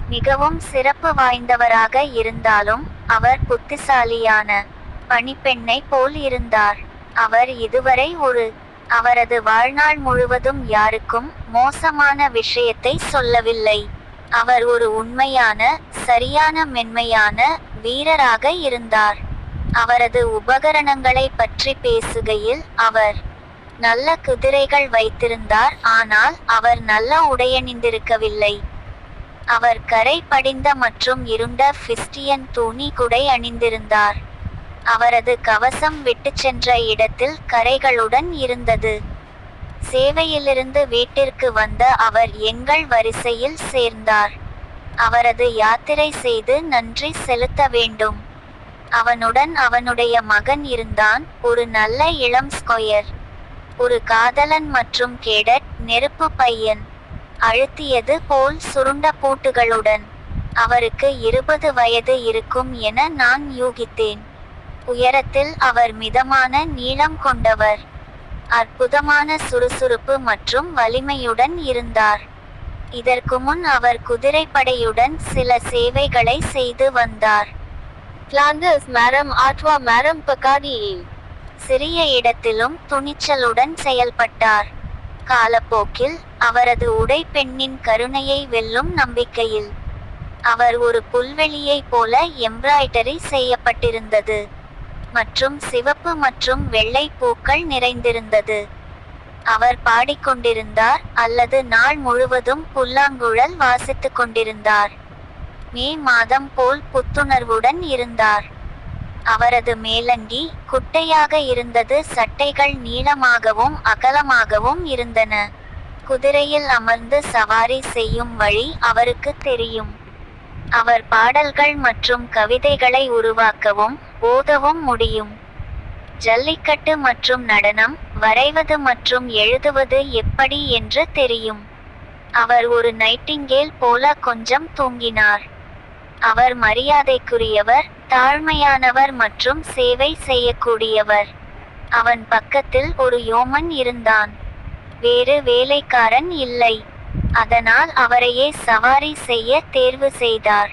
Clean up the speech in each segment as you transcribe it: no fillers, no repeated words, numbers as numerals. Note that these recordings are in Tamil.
மிகவும் சிறப்பு வாய்ந்தவராக இருந்தாலும் அவர் புத்திசாலியான பணிப்பெண்ணை போல் இருந்தார். அவர் இதுவரை அவரது வாழ்நாள் முழுவதும் யாருக்கும் மோசமான விஷயத்தை சொல்லவில்லை. அவர் ஒரு உண்மையான, சரியான, மென்மையான வீரராக இருந்தார். அவரது உபகரணங்களை பற்றி பேசுகையில், அவர் நல்ல குதிரைகள் வைத்திருந்தார், ஆனால் அவர் நல்ல உடையணிந்திருக்கவில்லை. அவர் கரை படிந்த மற்றும் இருண்ட பிஸ்டியன் தூணி குடை அணிந்திருந்தார். அவரது கவசம் விட்டுச் சென்ற இடத்தில் கரைகளுடன் இருந்தது. சேவையிலிருந்து வீட்டிற்கு வந்த அவர் எங்கள் வரிசையில் சேர்ந்தார். அவரது யாத்திரை செய்து நன்றி செலுத்த வேண்டும். அவனுடன் அவனுடைய மகன் இருந்தான், ஒரு நல்ல இளம் ஸ்கொயர், ஒரு காதலன் மற்றும் கேடட், நெருப்பு பையன், அழுத்தியது போல் சுருண்ட பூட்டுகளுடன். அவருக்கு 20 வயது இருக்கும் என நான் யூகித்தேன். உயரத்தில் அவர் மிதமான நீளம் கொண்டவர். அற்புதமான சுறுசுறுப்பு மற்றும் வலிமையுடன் இருந்தார். இதற்கு முன் அவர் குதிரைப்படையுடன் சில சேவைகளை செய்து வந்தார். Flanders Maram Atwa Maram Pakadi. சிறிய இடத்திலும் துணிச்சலுடன் செயல்பட்டார். காலப்போக்கில் அவரது உடை பெண்ணின் கருணையை வெல்லும் நம்பிக்கையில். அவர் ஒரு புல்வெளியைப் போல எம்ப்ராய்டரி செய்யப்பட்டிருந்தது மற்றும் சிவப்பு மற்றும் வெள்ளை பூக்கள் நிறைந்திருந்தது. அவர் பாடிக்கொண்டிருந்தார் அல்லது நாள் முழுவதும் புல்லாங்குழல் வாசித்துக் கொண்டிருந்தார். மே மாதம் போல் புத்துணர்வுடன் இருந்தார். அவரது மேலங்கி குட்டையாக இருந்தது, சட்டைகள் நீளமாகவும் அகலமாகவும் இருந்தன. குதிரையில் அமர்ந்து சவாரி செய்யும் வழி அவருக்கு தெரியும். அவர் பாடல்கள் மற்றும் கவிதைகளை உருவாக்கவும் ஓதவும் முடியும். ஜல்லிக்கட்டு மற்றும் நடனம், வரைவது மற்றும் எழுதுவது எப்படி என்று தெரியும். அவர் ஒரு நைட்டிங்கேல் போல கொஞ்சம் தூங்கினார். அவர் மரியாதைக்குரியவர், தாழ்மையானவர் மற்றும் சேவை செய்யக்கூடியவர். அவன் பக்கத்தில் ஒரு யோமன் இருந்தான். வேறு வேலைக்காரன் இல்லை. அதனால் அவரையே சவாரி செய்ய தேர்வு செய்தார்.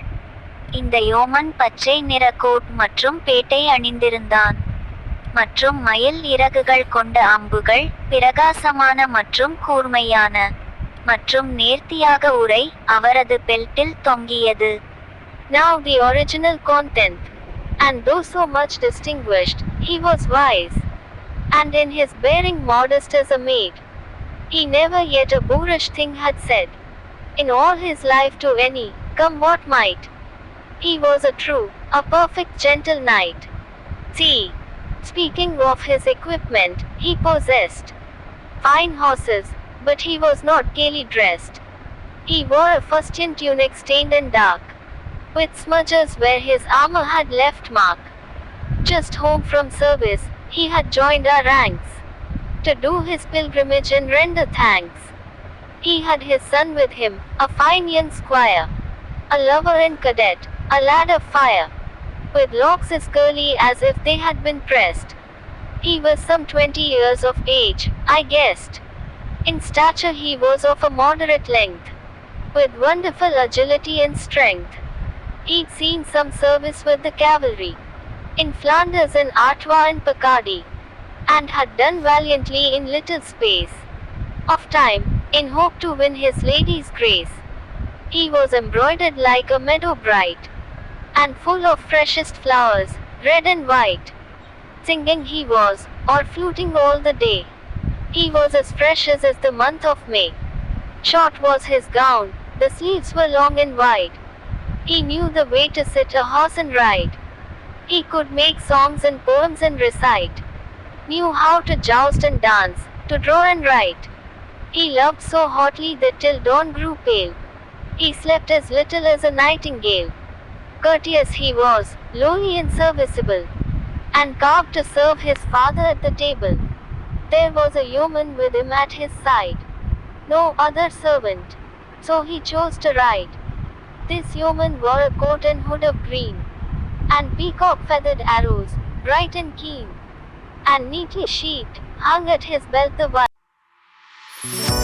இந்த யோமன் பச்சை நிற கோட் மற்றும் பேட்டை அணிந்திருந்தான் மற்றும் மயில் இறகுகள் கொண்ட அம்புகள், பிரகாசமான மற்றும் கூர்மையான மற்றும் நேர்த்தியாக உரை அவரது பெல்ட்டில் தொங்கியது. Now the original content. And though so much distinguished, he was wise, and in his bearing modest as a maid. He never yet a boorish thing had said, in all his life to any, come what might. He was a true, a perfect gentle knight. See, speaking of his equipment, he possessed fine horses, but he was not gaily dressed. He wore a fustian tunic stained and dark, with smudges where his armor had left mark. Just home from service, he had joined our ranks, to do his pilgrimage and render thanks. He had his son with him, a fine young squire, a lover and cadet, a lad of fire, with locks as curly as if they had been pressed. He was some 20 years of age, I guessed. In stature he was of a moderate length, with wonderful agility and strength. He'd seen some service with the cavalry, in Flanders and Artois and Picardy, and had done valiantly in little space of time, in hope to win his lady's grace. He was embroidered like a meadow bright, and full of freshest flowers, red and white. Singing he was, or fluting all the day. He was as fresh as the month of May. Short was his gown, the sleeves were long and wide. He knew the way to sit a horse and ride. He could make songs and poems and recite. Knew how to joust and dance, to draw and write. He loved so hotly that till dawn grew pale. He slept as little as a nightingale. Courteous he was, lowly and serviceable, and carved to serve his father at the table. There was a yeoman with him at his side, no other servant, so he chose to ride. This yeoman wore a coat and hood of green, and peacock feathered arrows, bright and keen, and neatly sheathed, hung at his belt the while.